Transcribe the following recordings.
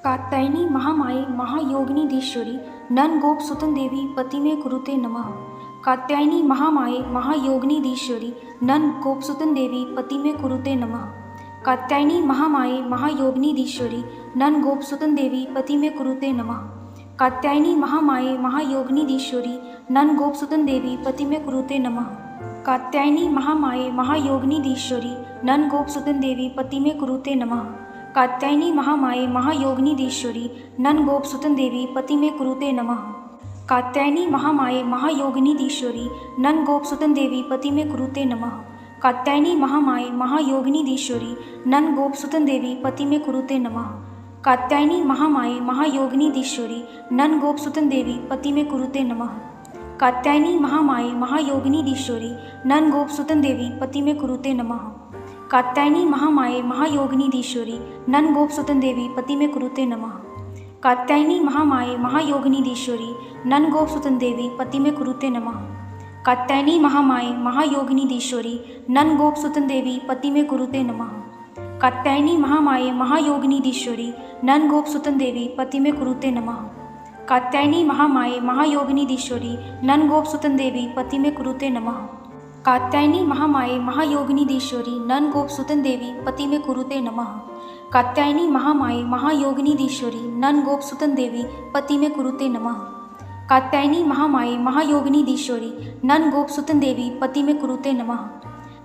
कात्यायनी महामाये महायोगिनीधीश्वरी नंदगोप सुतन देवी पति में कुरुते नमः। कात्यायनी महामाये महायोगिनीधीश्वरी नंदगोप सुतन देवी पति में कुरुते नमः। कात्यायनी महामाये महायोगिनीधीश्वरी नंदगोप सुतन देवी पति में कुरुते नमः। कात्यायनी महामाये महायोगिनीधीश्वरी नंदगोप सुतन देवी पति में कुरुते नमः। कात्यायनी महामाये महायोगिनीधीश्वरी नंदगोप सुतन देवी पति में कुरुते नमः। कात्यायनी महामाये महायोगिनीधीश्वरी नंदगोप सुतन देवी पति में कुरुते नमः। कात्यायनी महामाये महायोगिनीधीश्वरी नंदगोप सुतन देवी पति में कुरुते नमः। कात्यायनी महामाये महायोगिनीधीश्वरी नंदगोप सुतन देवी पति में कुरुते नमः। कात्यायनी महामाये महायोगिनीधीश्वरी नंदगोप सुतन देवी पति में कुरुते नमः। कात्यायनी महामाये महायोगिनीधीश्वरी नंदगोप सुतन देवी पति में कुरुते नमः। कात्यायनी महामाये महायोगिनीधीश्वरी नंदगोप सुतन देवी पति में कुरुते नमः। कात्यायनी महामाये महायोगिनीधीश्वरी नंदगोप सुतन देवी पति में कुरुते नमः। कात्यायनी महामाये महायोगिनीधीश्वरी नंदगोप सुतन देवी पति में कुरुते नमः। कात्यायनी महामाये महायोगिनीधीश्वरी नंदगोप सुतन देवी पति में कुरुते नमः। कात्यायनी महामाये महायोगिनीधीश्वरी नंदगोप सुतन देवी पति में कुरुते नमः। कात्यायनी महामाये महायोगिनीधीश्वरी नंदगोप सुतन देवी पति में कुरुते नमः। कात्यायनी महामाये महायोगिनीधीश्वरी नंदगोप सुतन देवी पति में कुरुते नमः। कात्यायनी महामाये महायोगिनीधीश्वरी नंदगोप सुतन देवी पति में कुरुते नमः।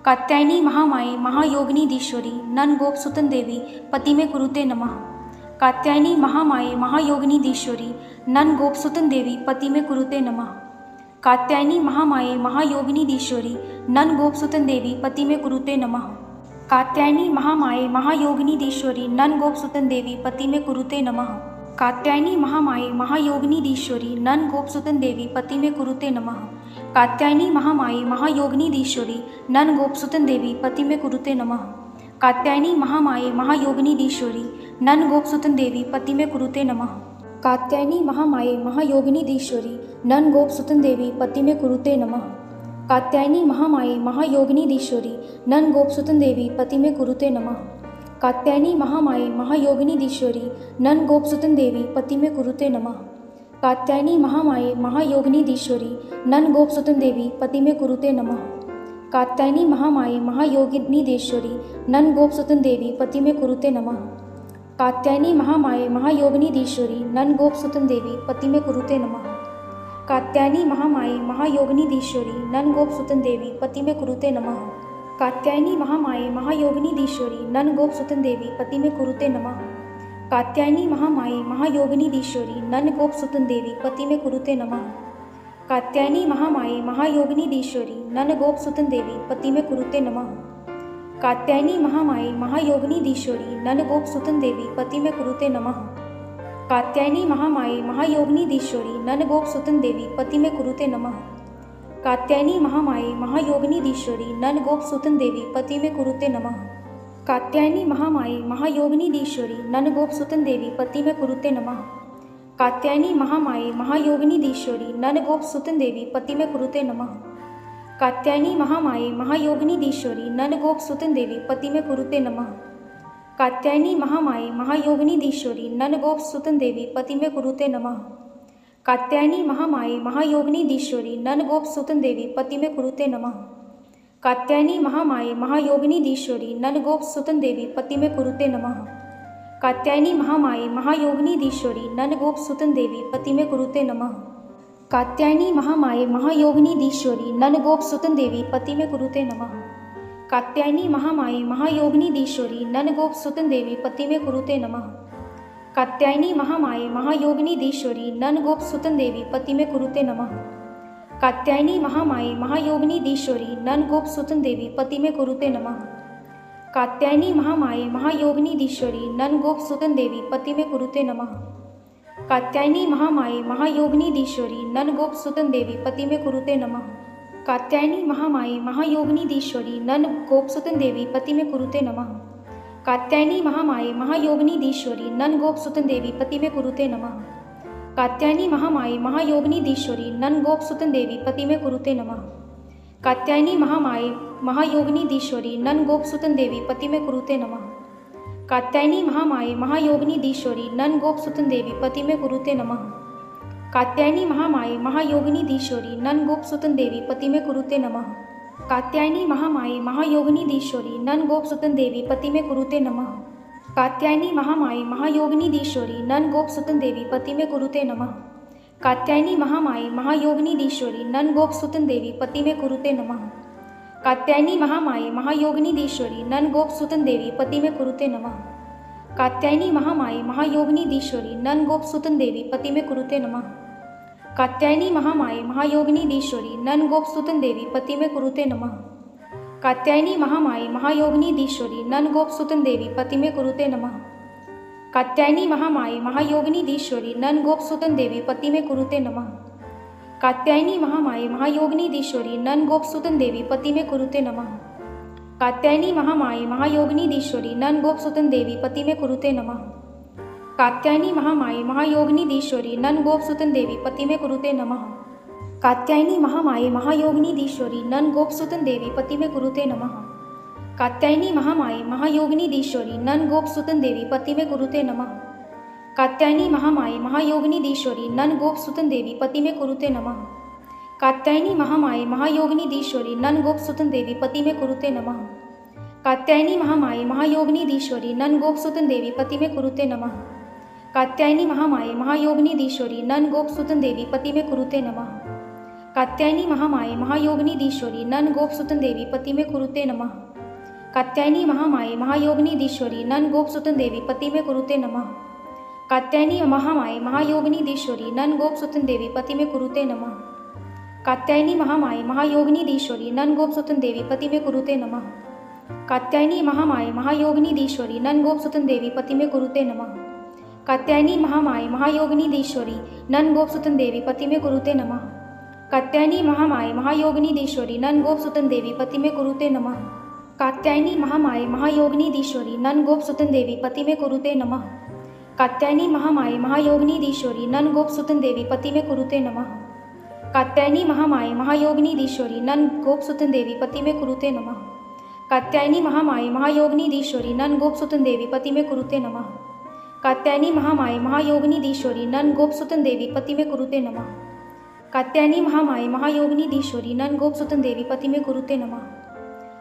कात्यायनी महामाये महायोगिनीधीश्वरी नंदगोप सुतन देवी पति में कुरुते नमः। कात्यायनी महामाये महायोगिनीधीश्वरी नंदगोप सुतन देवी पति में कुरुते नमः। कात्यायनी महामाये महायोगिनीधीश्वरी नंदगोप सुतन देवी पति में कुरुते नमः। कात्यायनी महामाये महायोगिनीधीश्वरी नंदगोप सुतन देवी पति में कुरुते नमः। कात्यायनी महामाये महायोगिनीधीश्वरी नंदगोप सुतन देवी पति में कुरुते नमः। कात्यायनी महामाये महायोगिनीधीश्वरी नंदगोप सुतन देवी पति में कुरुते नमः। कात्यायनी महामाये महायोगिनीधीश्वरी नंदगोप सुतन देवी पति में कुरुते नमः। कात्यायनी महामाये महायोगिनीधीश्वरी नंदगोप सुतन देवी पति में कुरुते नमः। कात्यायनी महामाये महायोगिनीधीश्वरी नंदगोप सुतन देवी पति में कुरुते नमः। कात्यायनी महामाये महायोगिनीधीश्वरी नंदगोप सुतन देवी पति में कुरुते नमः। कात्यायनी महामाये महायोगिनीधीश्वरी नंदगोप सुतन देवी पति में कुरुते नमः। कात्यायनी महामाये महायोगिनीधीश्वरी नंदगोप सुतन देवी पति में कुरुते नमः। कात्यायनी महामाये महायोगिनीधीश्वरी नंदगोप सुतन देवी पति में कुरुते नमः। कात्यायनी महामाये महायोगिनीधीश्वरी नंदगोप सुतन देवी पति में कुरुते नमः। कात्यायनी महामाये महायोगिनीधीश्वरी नंदगोप सुतन देवी पति में कुरुते नमः। कात्यायनी महामाये महायोगिनीधीश्वरी नंदगोप सुतन देवी पति में कुरुते नमः। कात्यायनी महामाये महायोगिनीधीश्वरी नंदगोप सुतन देवी पति में कुरुते नमः। कात्यायनी महामाये महायोगिनीधीश्वरी नंदगोप सुतन देवी पति में कुरुते नमः। कात्यायनी महामाये महायोगिनीधीश्वरी नंदगोप सुतन देवी पति में कुरुते नमः। कात्यायनी महामाये महायोगिनीधीश्वरी नंदगोप सुतन देवी पति में कुरुते नमः। कात्यायनी महामाये महायोगिनीधीश्वरी नंदगोप सुतन देवी पति में कुरुते नमः। कात्यायनी महामाये महायोगिनीधीश्वरी नंदगोप सुतन देवी पति में कुरुते नमः। कात्यायनी महामाये महायोगिनीधीश्वरी नंदगोप सुतन देवी पति में कुरुते नमः। कात्यायनी महामाये महायोगिनीधीश्वरी नंदगोप सुतन देवी पति में कुरुते नमः। कात्यायनी महामाये महायोगिनीधीश्वरी नंदगोप सुतन देवी पति में कुरुते नमः। कात्यायनी महामाये महायोगिनीधीश्वरी नंदगोप सुतन देवी पति में कुरुते नमः। कात्यायनी महामाये महायोगिनीधीश्वरी नंदगोप सुतन देवी पति में कुरुते नमः। कात्यायनी महामाये महायोगिनीधीश्वरी नंदगोप सुतन देवी पति में कुरुते नमः। कात्यायनी महामाये महायोगिनीधीश्वरी नंदगोप सुतन देवी पति में कुरुते नमः। कात्यायनी महामाये महायोगिनीधीश्वरी नंदगोप सुतन देवी पति में कुरुते नमः। कात्यायनी महामाये महायोगिनीधीश्वरी नंदगोप सुतन देवी पति में कुरुते नमः। कात्यायनी महामाये महायोगिनीधीश्वरी नंदगोप सुतन देवी पति में कुरुते नमः। कात्यायनी महामाये महायोगिनीधीश्वरी नंदगोप सुतन देवी पति में कुरुते नमः। कात्यायनी महामाये महायोगिनीधीश्वरी नंदगोप सुतन देवी पति में कुरुते नमः। कात्यायनी महामाये महायोगिनीधीश्वरी नंदगोप सुतन देवी पति में कुरुते नमः। कात्यायनी महामाये महायोगिनीधीश्वरी नंदगोप सुतन देवी पति में कुरुते नमः। कात्यायनी महामाये महायोगिनीधीश्वरी नंदगोप सुतन देवी पति में कुरुते नमः। कात्यायनी महामाये महायोगिनीधीश्वरी नंद गोप सुतन देवी पति में कुरुते नमः। कात्यायनी महामाये महायोगिनीधीश्वरी नंद गोप सुतन देवी पति में कुरुते नमः। कात्यायनी महामाये महायोगिनीधीश्वरी नंद गोप सुतन देवी पति में कुरुते नमः। कात्यायनी महामाये महायोगिनीधीश्वरी नंद गोप सुतन देवी पति में कुरुते नमः। कात्यायनी महामाये महायोगिनीधीश्वरी नंद गोप सुतन देवी पति में कुरुते नमः। कात्यायनी महामाये महायोगिनीधीश्वरी नंद गोप सुतन देवी पति में कुरुते नमः। कात्यायनी महामाये महायोगिनीधीश्वरी नंद गोप सुतन देवी पति में कुरुते नमः। कात्यायनी महामाये महायोगिनीधीश्वरी नंद गोप सुतन देवी पति में कुरुते नमः। कात्यायनी महामाये महायोगिनीधीश्वरी नंद गोप सुतन देवी पति में कुरुते नमः। कात्यायनी महामाये महायोगिनीधीश्वरी नंद गोप सुतन देवी पति में कुरुते नमः। कात्यायनी महामाये महायोगिनीधीश्वरी नंद गोप सुतन देवी पति में कुरुते नमः। कात्यायनी महामाये महायोगिनीधीश्वरी नंद गोप सुतन देवी पति में कुरुते नमः। कात्यायनी महामाये महायोगिनीधीश्वरी नंद गोप सुतन देवी पति में कुरुते नमः। कात्यायनी महामाये महायोगिनीधीश्वरी नंद गोप सुतन देवी पति में कुरुते नमः। कात्यायनी महामाये महायोगिनीधीश्वरी नंद गोप सुतन देवी पति में कुरुते नमः। कात्यायनी महामाये महायोगिनीधीश्वरी नंद गोप सुतन देवी पति में कुरुते नमः। कात्यायनी महामाये महायोगिनीधीश्वरी नंद गोप सुतन देवी पति में कुरुते नमः। कात्यायनी महामाये महायोगिनीधीश्वरी नंद गोप सुतन देवी पति में कुरुते नमः। कात्यायनी महामाये महायोगिनीधीश्वरी नंद गोप सुतन देवी पति में कुरुते नमः। कात्यायनी महामाये महायोगिनीधीश्वरी नंद गोप सुतन देवी पति में कुरुते नमः। कात्यायनी महामाये महायोगिनीधीश्वरी नंद गोप सुतन देवी पति में कुरुते नमः। कात्यायनी महामाये महायोगिनीधीश्वरी नंद गोप सुतन देवी पति में कुरुते नमः। कात्यायनी महामाये महायोगिनीधीश्वरी नंद गोप सुतन देवी पति में कुरुते नमः। कात्यायनी महामाये महायोगिनीधीश्वरी नंद गोप सुतन देवी पति में कुरुते नमः। कात्यायनी महामाये महायोगिनीधीश्वरी नंद गोप सुतन देवी पति में कुरुते नमः। कात्यायनी महामाये महायोगिनीधीश्वरी नंद गोप सुतन देवी पति में कुरुते नमः। कात्यायनी महामाये महायोगिनीधीश्वरी नंद गोप सुतन देवी पति में कुरुते नमः। कात्यायनी महामाये महायोगिनीधीश्वरी नंद गोप सुतन देवी पति में कुरुते नमः। कात्यायनी महामाये महायोगिनीधीश्वरी नंद गोप सुतन देवी पति में कुरुते नमः। कात्यायनी महामाये महायोगिनीधीश्वरी नंद गोप सुतन देवी पति में कुरुते नमः। कात्यायनी महामाये महायोगिनीधीश्वरी नंद गोप सुतन देवी पति में कुरुते नमः। कात्यायनी महामाये महायोगिनीधीश्वरी नंद गोप सुतन देवी पति में कुरुते नमः। कात्यायनी महामाये महायोगिनीधीश्वरी नंद गोप सुतन देवी पति में कुरुते नमः। कात्यायनी महामाये महायोगिनीधीश्वरी नंद गोप सुतन देवी पति में कुरुते नमः।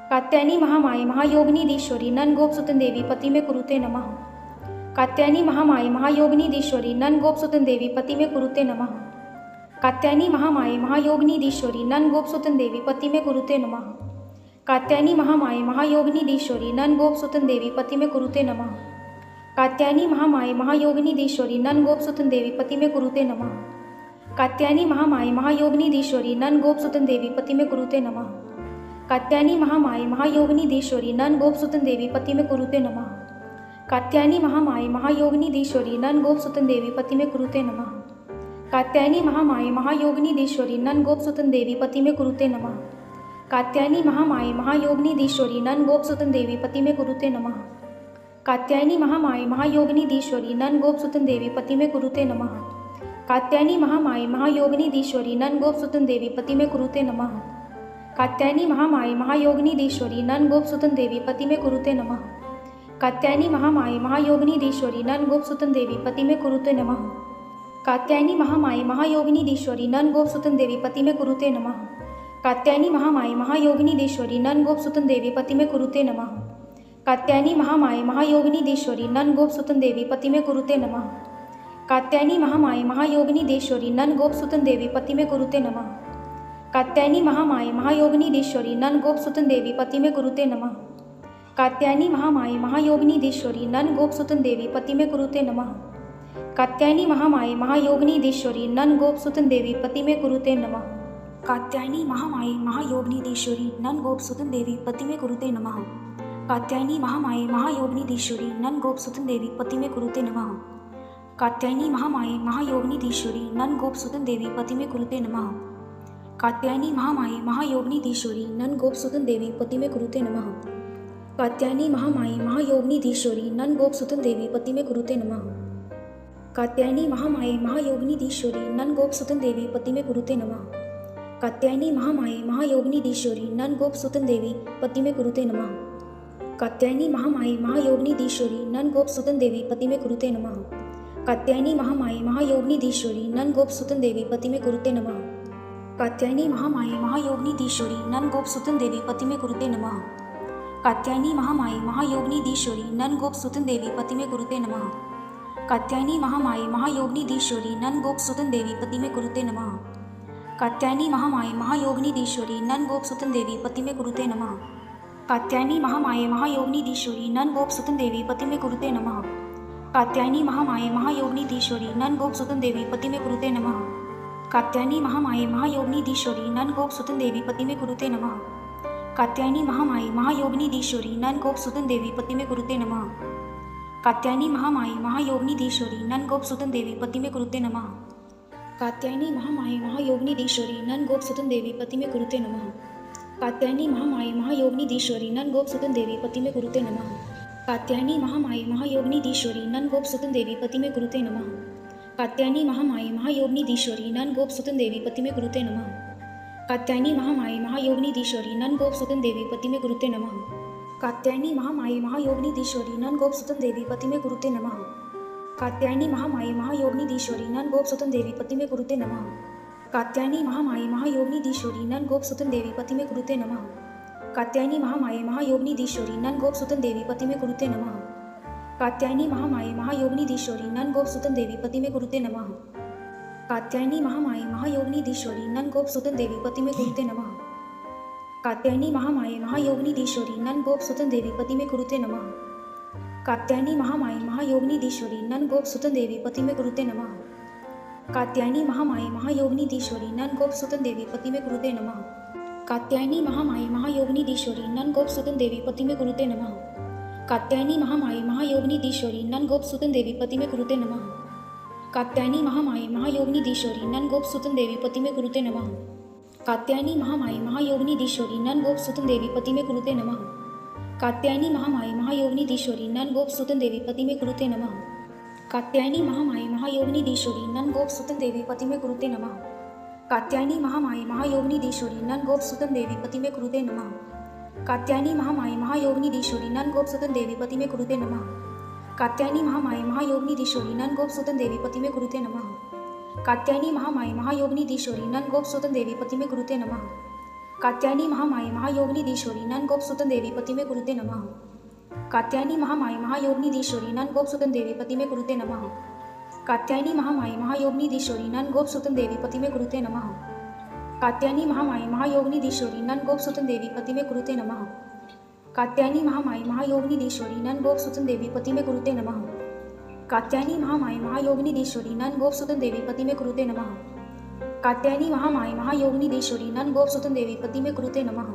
कात्यायनी महामाये महायोगिनीधीश्वरी नंद गोप सुतन देवी पति में कुरुते नमः। कात्यायनी महामाये महायोगिनीधीश्वरी नंद गोप सुतन देवी पति में कुरुते नमः। कात्यायनी महामाये महायोगिनीधीश्वरी नंद गोप सुतन देवी पति में कुरुते नमः। कात्यायनी महामाये महायोगिनीधीश्वरी नंद गोप सुतन देवी पति में कुरुते नमः। कात्यायनी महामाये महायोगिनीधीश्वरी नंद गोप सुतन देवी पति में कुरुते नमः। कात्यायनी महामाये महायोगिनीधीश्वरी नंद गोप सुतन देवी पति में कुरुते नमः। कात्यायनी महामाये महायोगिनीधीश्वरी नंद गोप सुतन देवी पति में कुरुते नमः। कात्यायनी महामाये महायोगिनीधीश्वरी नंद गोप सुतन देवी पति में कुरुते नमः। कात्यायनी महामाये महायोगिनीधीश्वरी नंद गोप सुतन देवी पति में कुरुते नमः। कात्यायनी महामाये महायोगिनीधीश्वरी नंद गोप सुतन देवी पति में कुरुते नमः। कात्यायनी महामाये महायोगिनीधीश्वरी नंद गोप सुतन देवी पति में कुरुते नमः। कात्यायनी महामाये महायोगिनीधीश्वरी नंद गोप सुतन देवी पति में कुरुते नमः। कात्यायनी महामाये महायोगिनीधीश्वरी नंद गोप सुतन देवी पति में कुरुते नमः। कात्यायनी महामाये महायोगिनीधीश्वरी नंद गोप सुतन देवी पति में कुरुते नमः। कात्यायनी महामाये महायोगिनीधीश्वरी नंद गोप सुतन देवी पति में कुरुते नमः। कात्यायनी महामाये महायोगिनीधीश्वरी नंद गोप सुतन देवी पति में कुरुते नमः। कात्यायनी महामाये महायोगिनीधीश्वरी नंद गोप सुतन देवी पति में कुरुते नमः। कात्यायनी महामाये महायोगिनीधीश्वरी नंद गोप सुतन देवी पति में कुरुते नमः। कात्यायनी महामाये महायोगिनीधीश्वरी नंद गोप सुतन देवी पति में कुरुते नमः। कात्यायनी महामाये महायोगिनीधीश्वरी नंद गोप सुतन देवी पति में कुरुते नमः। कात्यायनी महामाये महायोगिनीधीश्वरी नंद गोप सुतन देवी पति में कुरुते नमः। कात्यायनी महामाये महायोगिनीधीश्वरी नंद गोप सुतन देवी पति में कुरुते नमः। कात्यायनी महामाये महायोगिनीधीश्वरी नंद गोप सुतन देवी पति में कुरुते नमः। कात्यायनी महामाये महायोगिनीधीश्वरी नंद गोप सुतन देवी पति में कुरुते नमः। कात्यायनी महामाये महायोगिनीधीश्वरी नंद गोप सुतन देवी पति में कुरुते नमः। कात्यायनी महामाये महायोगिनीधीश्वरी नंद गोप सुतन देवी पति में कुरुते नमः। कात्यायनी महामाये महायोगिनीधीश्वरी नन गोप सुतन देवी पति में कुरुते नमः। कात्यायनी महामाये महायोगिनीधीश्वरी नन गोप सुतन देवी पति में कुरुते नमः। कात्यायनी महामाये महायोगिनीधीश्वरी नन गोप सुतन देवी पति में कुरुते नमः। कात्यायनी महामाये महायोगिनीधीश्वरी नन गोप सुतन देवी पति में कुरुते नमः। कात्यायनी महामाये महायोगिनीधीश्वरी नन गोप सुतन देवी पति में कुरुते नमः। कात्यायनी महामाये महायोगिनीधीश्वरी नन गोप सुतन देवी पति में कुरुते नमः। कात्यायनी महामाये महायोगिनीधीश्वरी नन गोप सुतन देवी पति में कुरुते नमः। कात्यायनी महामाये महायोगिनीधीश्वरी नन गोप सुतन देवी पति में कुरुते नमः। कात्यायनी महामाये महायोगिनीधीश्वरी नन गोप सुतन देवी पति में कुरुते नमः। कात्यायनी महामाये महायोगिनीधीश्वरी नन गोप सुतन देवी पति में कुरुते नमः। कात्यायनी महामाये महायोगिनीधीश्वरी नन गोप सुतन देवी पति में कुरुते नमः। कात्यायनी महामाये महायोगिनीधीश्वरी नन गोप सुतन देवी पति में कुरुते नमः। कात्यायनी महामाये महायोगिनीधीश्वरी नन गोप सुतन देवी पति में कुरुते नमः। कात्यायनी महामाये महायोगिनीधीश्वरी नन गोप सुतन देवी पति में कुरुते नमः। कात्यायनी महामाये महायोगिनीधीश्वरी नन गोप सुतन देवी पति में कुरुते नमः। कात्यायनी महामाये महायोगिनीधीश्वरी नन गोप सुतन देवी पति में कुरुते नमः। कात्यायनी महामाये महायोगिनीधीश्वरी नन गोप सुतन देवी पति में कुरुते नमः। कात्यायनी महामाये महायोगिनीधीश्वरी नन गोप सुतन देवी पति में कुरुते नमः। कात्यायनी महामाये महायोगिनीधीश्वरी नन गोप सुतन देवी पति में कुरुते नमः। कात्यायनी महामाये महायोगिनीधीश्वरी नन गोप सुतन देवी पति में कुरुते नमः। कात्यायनी महामाये महायोगिनीधीश्वरी नन गोप सुतन देवी पति में कुरुते नमः। कात्यायनी महामाये महायोगिनीधीश्वरी नन गोप सुतन देवी पति में कुरुते नमः। कात्यायनी महामाये महायोगिनीधीश्वरी नन गोप सुतन देवी पति में कुरुते नमः। कात्यायनी महामाये महायोगिनीधीश्वरी नन गोप सुतन देवी पति में कुरुते नमः। कात्यायनी महामाये महायोगिनीधीश्वरी नन गोप सुतन देवी पति में कुरुते नमः। कात्यायनी महामाये महायोगिनीधीश्वरी नन गोप सुतन देवी पति में कुरुते नमः। कात्यायनी महामाये महायोगिनीधीश्वरी नन गोप सुतन देवी पति में कुरुते नमः। कात्यायनी महामाये महायोगिनीधीश्वरी नन गोप सुतन देवी पति में कुरुते नमः। कात्यायनी महामाये महायोगिनीधीश्वरी नन गोप सुतन देवी पति में कुरुते नमः। कात्यायनी महामाये महायोगिनीधीश्वरी नन गोप सुतन देवी पति में कुरुते नमः। कात्यायनी महामाये महायोगिनीधीश्वरी नन गोप सुतन देवी पति में कुरुते नमः। कात्यायनी महामाये महायोगिनीधीश्वरी नन गोप सुतन देवी पति में कुरुते नमः। कात्यायनी महामाये महायोगिनीधीश्वरी नन गोप सुतन देवी पति में कुरुते नमः। कात्यायनी महामाये महायोगिनीधीश्वरी नन गोप सुतन देवी पति में कुरुते नमः। कात्यायनी महामाये महायोगिनीधीश्वरी नन गोप सुतन देवी पति में कुरुते नमः। कात्यायनी महामाये महायोगिनीधीश्वरी नन गोप सुतन देवी पति में कुरुते नमः। कात्यायनी महामाये महायोगिनीधीश्वरी नन गोप सुतन देवी पति में कुरुते नमः। कात्यायनी महामाये महायोगिनीधीश्वरी नन गोप सुतन देवी पति में कुरुते नमः। कात्यायनी महामाये महायोगिनीधीश्वरी नन गोप सुतन देवी पति में कुरुते नमः। कात्यायनी महामाये महायोगिनीधीश्वरी नन गोप सुतन देवी पति में कुरुते नमः। कात्यायनी महामाये महायोगिनीधीश्वरी नन गोप सुतन देवी पति में कुरुते नमः। कात्यायनी महामाये महायोगिनीधीश्वरी नन गोप सुतन देवी पति में कुरुते नमः। कात्यायनी महामाये महायोगिनीधीश्वरी नन गोप सुतन देवी पति में कुरुते नमः। कात्यायनी महामाये महायोगिनीधीश्वरी नन गोप सुतन देवी पति में कुरुते नमः।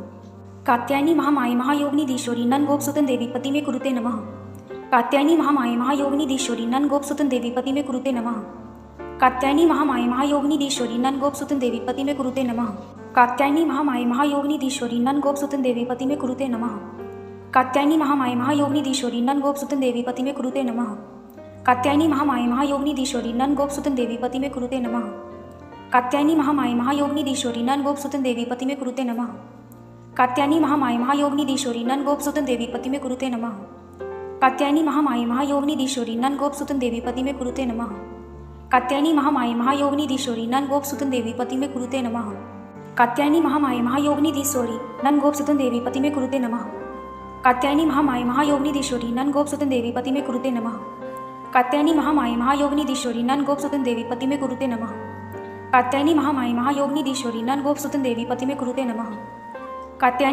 कात्यायनी महामाये महायोगिनीधीश्वरी नन गोप सुतन देवी पति में कुरुते नमः। कात्यायनी महामाये महायोगिनीधीश्वरी नन गोप सुतन देवी पति में कुरुते नमः। कात्यायनी महामाये महायोगिनीधीश्वरी नन गोप सुतन देवी पति में कुरुते नमः। कात्यायनी महामाये महायोगिनीधीश्वरी नन गोप सुतन देवी पति में कुरुते नमः। कात्यायनी महामाये महायोगिनीधीश्वरी नन गोप सुतन देवी पति में कुरुते नमः। कात्यायनी महामाये महायोगिनीधीश्वरी नन गोप सुतन देवी पति में कुरुते नमः। कात्यायनी महामाये महायोगिनीधीश्वरी नन गोप सुतन देवी पति में कुरुते नमः। कात्यायनी महामाये महायोगिनीधीश्वरी नन गोप सुतन देवी पति में कुरुते नमः। कात्यायनी महामाये महायोगिनीधीश्वरी नन गोप सुतन देवी पति में कुरुते नमः। कात्यायनी महामाये महायोगिनीधीश्वरी नन गोप सुतन देवी पति में कुरुते नमः। कात्यायनी महामाये महायोगिनीधीश्वरी नन गोप सुतन देवी पति में कुरुते नमः। कात्यायनी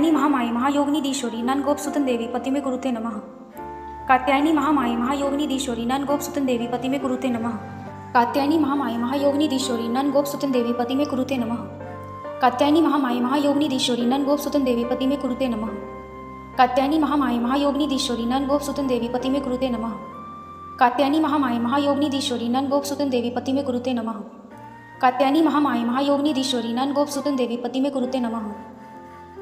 महामाये महायोगिनीधीश्वरी नन गोप सुतन देवी पति में कुरुते नमः। कात्यायनी महामाये महायोगिनीधीश्वरी नन गोप सुतन देवी पति में कुरुते नमः। कात्यायनी महामाये महायोगिनीधीश्वरी नन गोप सुतन देवी पति में कुरुते नमः। कात्यायनी महामाये महायोगिनीधीश्वरी नन गोप सुतन देवी पति में कुरुते नमः। कात्यायनी महामाये महायोगिनीधीश्वरी नन गोप सुतन देवी पति में कुरुते नमः। कात्यायनी महामाये महायोगिनीधीश्वरी नन गोप सुतन देवी पति में कुरुते नमः। कात्यायनी महामाये महायोगिनीधीश्वरी नन गोप सुतन देवी पति में कुरुते नमः। कात्यायनी महामाये महायोगिनीधीश्वरी नन गोप सुतन देवी पति में कुरुते नमः।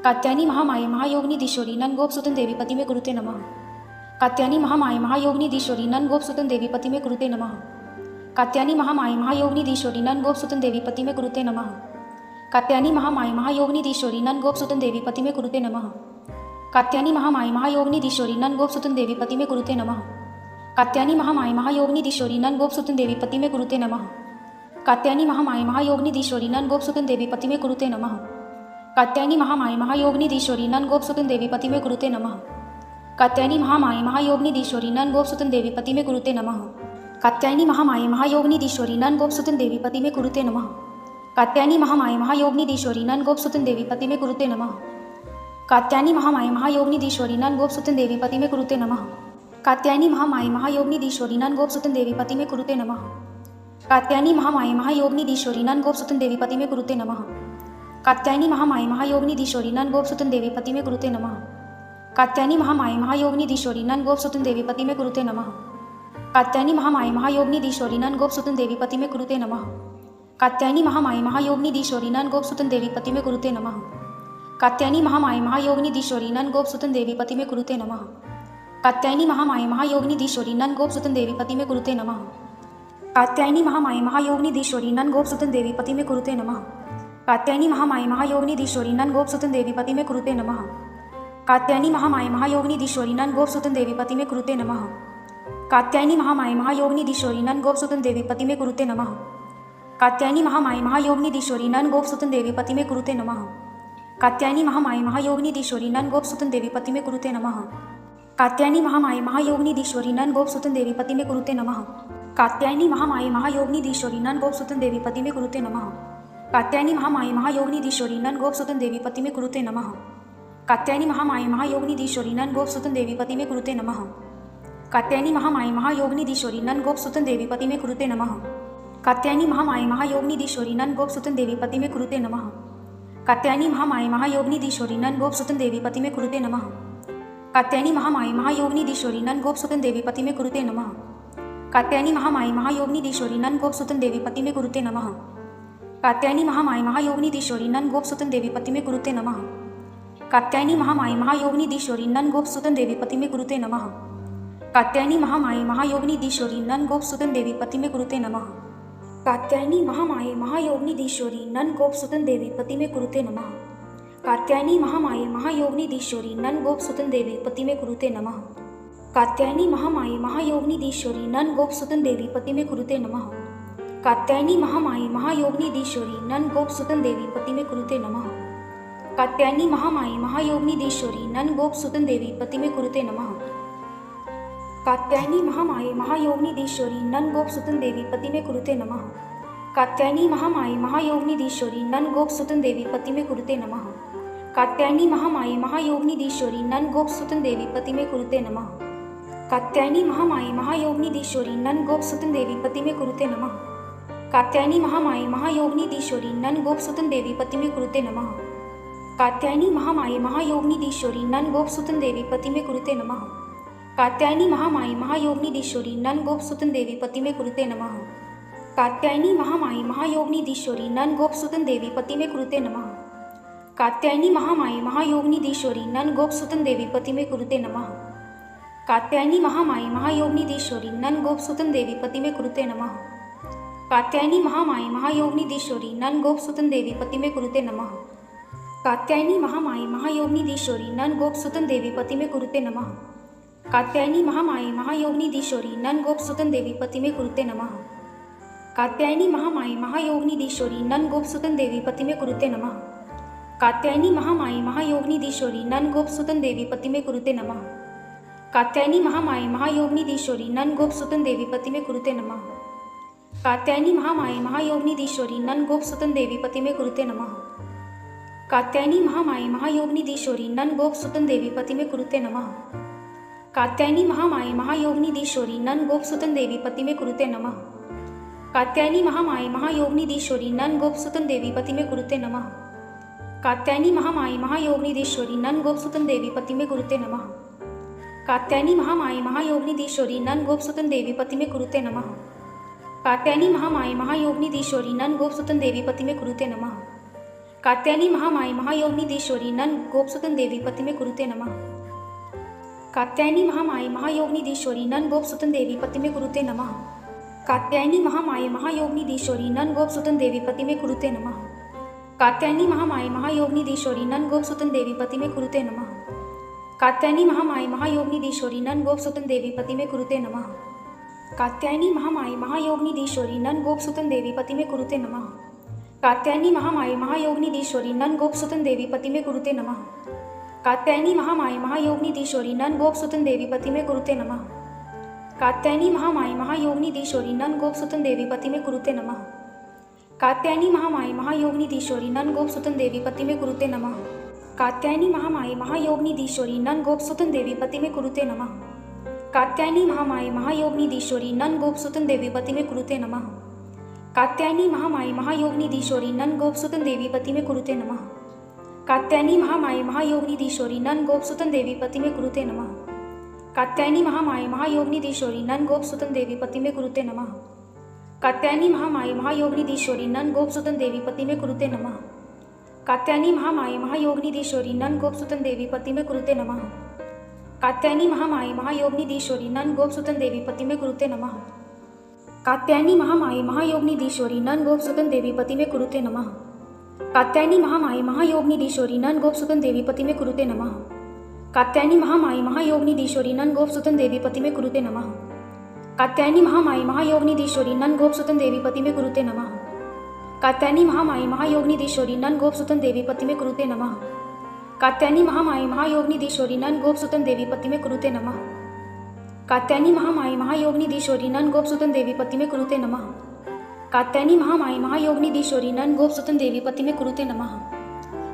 कात्यायनी महामाये महायोगिनीधीश्वरी नन गोप सुतन देवी पति में कुरुते नमः। कात्यायनी महामाये महायोगिनीधीश्वरी नन गोप सुतन देवी पति में कुरुते नमः। कात्यायनी महामाये महायोगिनीधीश्वरी नन गोप सुतन देवी पति में कुरुते नमः। कात्यायनी महामाये महायोगिनीधीश्वरी नन गोप सुतन देवी पति में कुरुते नमः। कात्यायनी महामाये महायोगिनीधीश्वरी नंद गोपसुतन देवी पति में कुरुते नमः। कात्यायनी महामाये महायोगिनीधीश्वरी नंद गोपसुतन देवी पति में कुरुते नमः। कात्यायनी महामाये महायोगिनीधीश्वरी नंद गोपसुतन देवी पति में कुरुते नमः। कात्यायनी महामाये महायोगिनीधीश्वरी नंद गोपसुतन देवी पति में कुरुते नमः। कात्यायनी महामाये महायोगिनीधीश्वरी नंद गोपसुतन देवी पति में कुरुते नमः। कात्यायनी महामाये महायोगिनीधीश्वरी नंद गोपसुतन देवी पति में कुरुते नमः। कात्यायनी महामाये महायोगिनीधीश्वरी नंद गोपसुतन देवी पति में कुरुते नमः। कात्यायनी महामाये महायोगिनीधीश्वरी नंद गोपसुतन देवी पति में कुरुते नमः। कात्यायनी महामाये महायोगिनीधीश्वरी नंद गोपसुतन देवी पति में कुरुते नमः। कात्यायनी महामाये महायोगिनीधीश्वरी नंद गोपसुतन देवी पति में कुरुते नमः। कात्यायनी महामाये महायोगिनीधीश्वरी नंद गोपसुतन देवी पति में कुरुते नमः। कात्यायनी महामाये महायोगिनीधीश्वरी नंद गोपसुतन देवी पति में कुरुते नमः। कात्यायनी महामाये महायोगिनीधीश्वरी नंद गोपसुतन देवी पति में कुरुते नमः। कात्यायनी महामाये महायोगिनीधीश्वरी नंद गोपसुतन देवी पति में कुरुते नमः। कात्यायनी महामाये महायोगिनीधीश्वरी नंद गोपसुतन देवी पति में कुरुते नमः। कात्यायनी महामाये महायोगिनीधीश्वरी नंद गोपसुतन देवी पति में कुरुते नमः। कात्यायनी महामाये महायोगिनीधीश्वरी नंद गोपसुतन देवी पति में कुरुते नमः। कात्यायनी महामाये महायोगिनीधीश्वरी नंद गोपसुतन देवी पति में कुरुते नमः। कात्यायनी महामाये महायोगिनीधीश्वरी नंद गोपसुतन देवी पति में कुरुते नमः। कात्यायनी महामाये महायोगिनीधीश्वरी नंद गोपसुतन देवी पति में कुरुते नमः। कात्यायनी महामाये महायोगिनीधीश्वरी नंद गोपसुतन देवी पति में कुरुते नमः। कात्यायनी महामाये महायोगिनीधीश्वरी नंद गोपसुतन देवी पति में कुरुते नमः। कात्यायनी महामाये महायोगिनीधीश्वरी नंद गोपसुतन देवी पति में कुरुते नमः। कात्यायनी महामाये महायोगिनीधीश्वरी नंद गोपसुतन देवी पति में कुरुते नमः। कात्यायनी महामाये महायोगिनीधीश्वरी नंद गोपसुतन देवी पति में कुरुते नमः। कात्यायनी महामाये महायोगिनीधीश्वरी नंद गोपसुतन देवी पति में कुरुते नमः। कात्यायनी महामाये महायोगिनीधीश्वरी नंद गोपसुतन देवी पति में कुरुते नमः। कात्यायनी महामाये महायोगिनीधीश्वरी नंद गोपसुतन देवी पति में कुरुते नमः। कात्यायनी महामाये महायोगिनीधीश्वरी नंद गोपसुतन देवी पति में कुरुते नमः। कात्यायनी महामाये महायोगिनीधीश्वरी नंद गोपसुतन देवी पति में कुरुते नमः। कात्यायनी महामाये महायोगिनीधीश्वरी नंद गोपसुतन देवी पति में कुरुते नमः। कात्यायनी महामाये महायोगिनीधीश्वरी नंद गोपसुतन देवी पति में कुरुते नमः। कात्यायनी महामाये महायोगिनीधीश्वरी नंद गोपसुतन देवी पति में कुरुते नमः। कात्यायनी महामाये महायोगिनीधीश्वरी नंद गोपसुतन देवी पति में कुरुते नमः। कात्यायनी महामाये महायोगिनीधीश्वरी नंद गोपसुतन देवी पति में कुरुते नमः। कात्यायनी महामाये महायोगिनीधीश्वरी नंद गोपसुतन देवी पति में कुरुते नमः। कात्यायनी महामाये महायोगिनीधीश्वरी नंद गोपसुतन देवी पति में कुरुते नमः। कात्यायनी महामाये महायोगिनीधीश्वरी नंद गोपसुतन देवी पति में कुरुते नमः। कात्यायनी महामाये महायोगिनीधीश्वरी नंद गोपसुतन देवी पति में कुरुते नमः। कात्यायनी महामाये महायोगिनीधीश्वरी नंद गोपसुतन देवी पति में कुरुते नमः। कात्यायनी महामाये महायोगिनीधीश्वरी नंद गोपसुतन देवी पति में कुरुते नमः। कात्यायनी महामाये महायोगिनीधीश्वरी नंद गोपसुतन देवी पति में कुरुते नमः। कात्यायनी महामाये महायोगिनीधीश्वरी नंद गोपसुतन देवी पति में कुरुते नमः। कात्यायनी महामाये महायोगिनीधीश्वरी नंद गोपसुतन देवी पति में कुरुते नमः। कात्यायनी महामाये महायोगिनीधीश्वरी नंद गोपसुतन देवी पति में कुरुते नमः। कात्यायनी महामाये महायोगिनीधीश्वरी नंद गोपसुतन देवी पति में कुरुते नमः। कात्यायनी महामाये महायोगिनीधीश्वरी नंद गोपसुतन देवी पति में कुरुते नमः। कात्यायनी महामाये महायोगिनीधीश्वरी नंद गोपसुतन देवी पति में कुरुते नमः। कात्यायनी महामाये महायोगिनीधीश्वरी नंद गोपसुतन देवी पति में कुरुते नमः। कात्यायनी महामाये महायोगिनीधीश्वरी नंद गोपसुतन देवी पति में कुरुते नमः। कात्यायनी महामाये महायोगिनीधीश्वरी नंद गोपसुतन देवी पति में कुरुते नमः। कात्यायनी महामाये महायोगिनीधीश्वरी नंद गोपसुतन देवी पति में कुरुते नमः। कात्यायनी महामाये महायोगिनीधीश्वरी नंद गोपसुतन देवी पति में कुरुते नमः। कात्यायनी महामाये महायोगिनीधीश्वरी नंद गोपसुतन देवी पति में कुरुते नमः। कात्यायनी महामाये महायोगिनीधीश्वरी नंद गोपसुतन देवी पति में कुरुते नमः। कात्यायनी महामाये महायोगिनीधीश्वरी नंद गोपसुतन देवी पति में कुरुते नमः। कात्यायनी महामाये महायोगिनीधीश्वरी नंद गोपसुतन देवी पति में कुरुते नमः। कात्यायनी महामाये महायोगिनीधीश्वरी नंद गोपसुतन देवी पति में कुरुते नमः। कात्यायनी महामाये महायोगिनीधीश्वरी नंद गोपसुतन देवी पति में कुरुते नमः। कात्यायनी महामाये महायोगिनीधीश्वरी नंद गोपसुतन देवी पति में कुरुते नमः। कात्यायनी महामाये महायोगिनीधीश्वरी नंद गोपसुतन देवी पति में कुरुते नमः। कात्यायनी महामाये महायोगिनीधीश्वरी नंद गोपसुतन देवी पति में कुरुते नमः। कात्यायनी महामाये महायोगिनीधीश्वरी नंद गोपसुतन देवी पति में कुरुते नमः। कात्यायनी महामाये महायोगिनीधीश्वरी नंद गोपसुतन देवी पति में कुरुते नमः। कात्यायनी महामाये महायोगिनीधीश्वरी नंद गोपसुतन देवी पति में कुरुते नमः। कात्यायनी महामाये महायोगिनीधीश्वरी नंद गोपसुतन देवी पति में कुरुते नमः। कात्यायनी महामाये महायोगिनीधीश्वरी नंद गोप सुतन देवी पति में कुरुते नमः। कात्यायनी महामाये महायोगिनीधीश्वरी नंद गोप सुतन देवी पति में कुरुते नमः। कात्यायनी महामाये महायोगिनीधीश्वरी नंद गोप सुतन देवी पति में कुरुते नमः। कात्यायनी महामाये महायोगिनीधीश्वरी नंद गोप सुतन देवी पति में कुरुते नमः। कात्यायनी महामाये महायोगिनीधीश्वरी नंद गोप सुतन देवी पति में कुरुते नमः। कात्यायनी महामाये महायोगिनीधीश्वरी नंद गोप सुतन देवी पति में कुरुते नमः। कात्यायनी महामाये महायोगिनीधीश्वरी नंद गोप सुतन देवी पति में कुरुते नमः। कात्यायनी महामाये महायोगिनीधीश्वरी नंद गोप सुतन देवी पति में कुरुते नमः। कात्यायनी महामाये महायोगिनीधीश्वरी नंद गोप सुतन देवी पति में कुरुते नमः। कात्यायनी महामाये महायोगिनीधीश्वरी नंद गोप सुतन देवी पति में कुरुते नमः। कात्यायनी महामाये महायोगिनीधीश्वरी नंद गोप सुतन देवी पति में कुरुते नमः। कात्यायनी महामाये महायोगिनीधीश्वरी नंद गोप सुतन देवी पति में कुरुते नमः। कात्यायनी महामाये महायोगिनीधीश्वरी नंद गोप सुतन देवी पति में कुरुते नमः। कात्यायनी महामाये महायोगिनीधीश्वरी नंद गोप सुतन देवी पति में कुरुते नमः। कात्यायनी महामाये महायोगिनीधीश्वरी नंद गोप सुतन देवी पति में कुरुते नमः। कात्यायनी महामाये महायोगिनीधीश्वरी नंद गोप सुतन देवी पति में कुरुते नमः। कात्यायनी महामाये महायोगिनीधीश्वरी नंद गोप सुतन देवी पति में कुरुते नमः। कात्यायनी महामाये महायोगिनीधीश्वरी नंद गोप सुतन देवी पति में कुरुते नमः। कात्यायनी महामाये महायोगिनीधीश्वरी नंद गोप सुतन देवी पति में कुरुते नमः। कात्यायनी महामाये महायोगिनीधीश्वरी नंद गोप सुतन देवी पति में कुरुते नमः। कात्यायनी महामाये महायोगिनीधीश्वरी नंद गोप सुतन देवी पति में कुरुते नमः। कात्यायनी महामाये महायोगिनीधीश्वरी नंद गोप सुतन देवी पति में कुरुते नमः। कात्यायनी महामाये महायोगिनीधीश्वरी नंद गोप सुतन देवी पति में कुरुते नमः।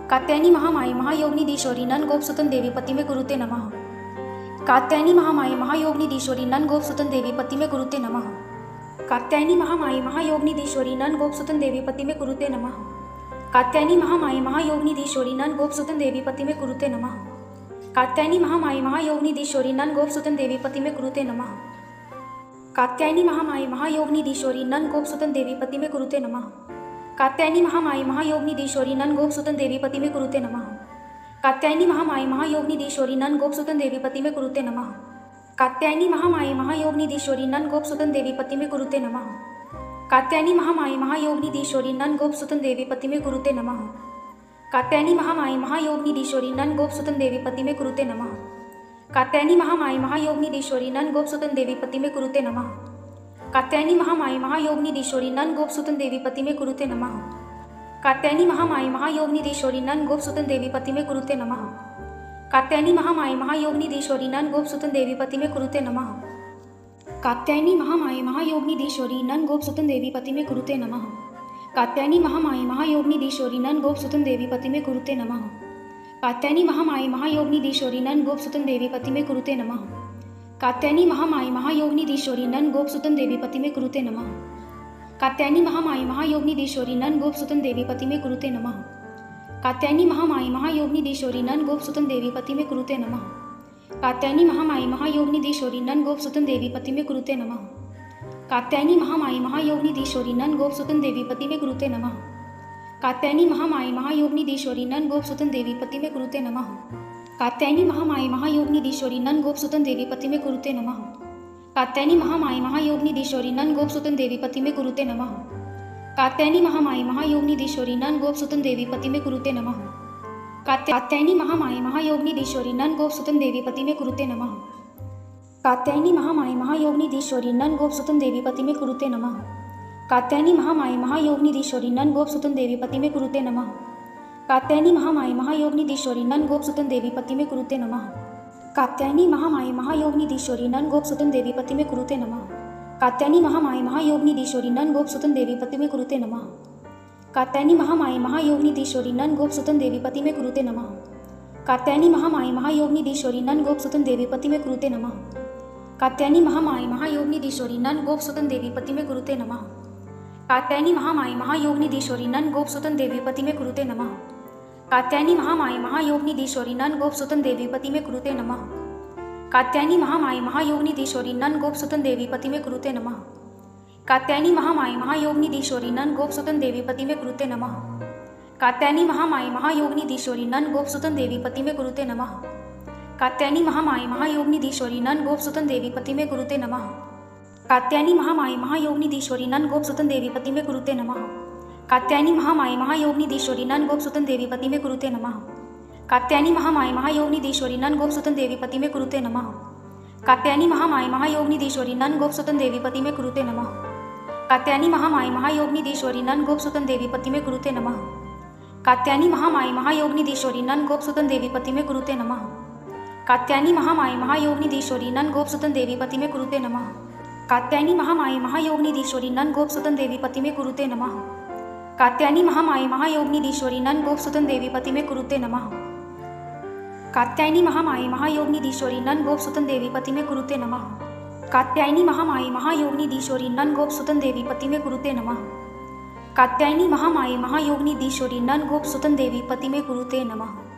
कात्यायनी महामाये महायोगिनीधीश्वरी नंद गोप सुतन देवी पति में कुरुते नमः। कात्यायनी महामाये महायोगिनीधीश्वरी नंद गोप सुतन देवी पति में कुरुते नमः। कात्यायनी महामाये महायोगिनीधीश्वरी नंद गोप सुतन देवी पति में कुरुते नमः। कात्यायनी महामाये महायोगिनीधीश्वरी नंद गोप सुतन देवी पति में कुरुते नमः। कात्यायनी महामाये महायोगिनीधीश्वरी नंद गोप सुतन देवी पति में कुरुते नमः। कात्यायनी महामाये महायोगिनीधीश्वरी नंद गोप सुतन देवी पति में कुरुते नमः। कात्यायनी महामाये महायोगिनीधीश्वरी नंद गोप सुतन देवी पति में कुरुते नमः। कात्यायनी महामाये महायोगिनीधीश्वरी नंद गोप सुतन देवी पति में कुरुते नमः। कात्यायनी महामाये महायोगिनीधीश्वरी नंद गोप सुतन देवी पति में कुरुते नमः। कात्यायनी महामाये महायोगिनीधीश्वरी नंद गोप सुतन देवी पति में कुरुते नमः। कात्यायनी महामाये महायोगिनीधीश्वरी नंद गोप सुतन देवी पति में कुरुते नमः। कात्यायनी महामाये महायोगिनीधीश्वरी नंद गोप सुतन देवी पति में कुरुते नमः। कात्यायनी महामाये महायोगिनीधीश्वरी नंद गोप सुतन देवी पति में कुरुते नमः। कात्यायनी महामाये महायोगिनीधीश्वरी नंद गोप सुतन देवी पति में कुरुते नमः। कात्यायनी महामाये महायोगिनीधीश्वरी नंद गोप सुतन देवी पति में कुरुते नमः। कात्यायनी महामाये महायोगिनीधीश्वरी नंद गोप सुतन देवी पति में कुरुते नमः। कात्यायनी महामाये महायोगिनीधीश्वरी नंद गोप सुतन देवी पति में कुरुते नमः। कात्यायनी महामाये महायोगिनीधीश्वरी नंद गोप सुतन देवी पति में कुरुते नमः। कात्यायनी महामाये महायोगिनीधीश्वरी नंद गोप सुतन देवी पति में कुरुते नमः। कात्यायनी महामाये महायोगिनीधीश्वरी नंद गोप सुतन देवी पति में कुरुते नमः। कात्यायनी महामाये महायोगिनीधीश्वरी नंद गोप सुतन देवी पति में कुरुते नमः। कात्यायनी महामाये महायोगिनीधीश्वरी नंद गोप सुतन देवी पति में कुरुते नमः। कात्यायनी महामाये महायोगिनीधीश्वरी नंद गोप सुतन देवी पति में कुरुते नमः। कात्यायनी महामाये महायोगिनीधीश्वरी नंद गोप सुतन देवी पति में कुरुते नमः। कात्यायनी महामाये महायोगिनीधीश्वरी नंद गोप सुतन देवी पति में कुरुते नमः। कात्यायनी महामाये महायोगिनीधीश्वरी नंद गोप सुतन देवी पति में कुरुते नमः। कात्यायनी महामाये महायोगिनीधीश्वरी नंद गोप सुतन देवी पति में कुरुते नमः। कात्यायनी महामाये महायोगिनीधीश्वरी नंद गोप सुतन देवी पति में कुरुते नमः। कात्यायनी महामाये महायोगिनीधीश्वरी नंद गोप सुतन देवी पति में कुरुते नमः। कात्यायनी महामाये महायोगिनीधीश्वरी नंद गोप सुतन देवी पति में कुरुते नमः। कात्यायनी महामाये महायोगिनीधीश्वरी नंद गोप सुतन देवी पति में कुरुते नमः। कात्यायनी महामाये महायोगिनीधीश्वरी नंद गोप सुतन देवी पति में कुरुते नमः। कात्यायनी महामाये महायोगिनीधीश्वरी नंद गोप सुतन देवी पति में कुरुते नमः। कात्यायनी महामाये महायोगिनीधीश्वरी नंद गोप सुतन देवी पति में कुरुते नमः। कात्यायनी महामाये महायोगिनीधीश्वरी नंद गोप सुतन देवी पति में कुरुते नमः। कात्यायनी महामाये महायोगिनीधीश्वरी नंद गोप सुतन देवी पति में कुरुते नमः। कात्यायनी महामाये महायोगिनीधीश्वरी नंद गोप सुतन देवी पति में कुरुते नमः। कात्यायनी महामाये महायोगिनीधीश्वरी नंद गोप सुतन देवी पति में कुरुते नमः। कात्यायनी महामाये महायोगिनीधीश्वरी नंद गोप सुतन देवी पति में कुरुते नमः। कात्यायनी महामाये महायोगिनीधीश्वरी नंद गोप सुतन देवी पति में कुरुते नमः। कात्यायनी महामाये महायोगिनीधीश्वरी नंद गोप सुतन देवी पति में कुरुते नमः। कात्यायनी महामाये महायोगिनीधीश्वरी नंद गोप सुतन देवी पति में कुरुते नमः। कात्यायनी महामाये महायोगिनीधीश्वरी नंद गोप सुतन देवी पति में कुरुते नमः। कात्यायनी महामाये महायोगिनीधीश्वरी नन गोप सुतन देवी पति में कुरुते नमः। कात्यायनी महामाये महायोगिनीधीश्वरी नन गोप सुतन देवी पति में कुरुते नमः। कात्यायनी महामाये महायोगिनीधीश्वरी नन गोप सुतन देवी पति में कुरुते नमः। कात्यायनी महामाये महायोगिनीधीश्वरी नन गोप सुतन देवी पति में कुरुते नमः। कात्यायनी महामाये महायोगिनीधीश्वरी नन गोप सुतन देवी पति में कुरुते नमः। कात्यायनी महामाये महायोगिनीधीश्वरी नन गोप सुतन देवी पति में कुरुते नमः। कात्यायनी महामाये महायोगिनीधीश्वरी नन गोप सुतन देवी पति में कुरुते नमः। कात्यायनी महामाये महायोगिनीधीश्वरी नन गोप सुतन देवी पति में कुरुते नमः। कात्यायनी महामाये महायोगिनीधीश्वरी नन गोप सुतन देवी पति में कुरुते नमः। कात्यायनी महामाये महायोगिनीधीश्वरी नन गोप सुतन देवी पति में कुरुते नमः।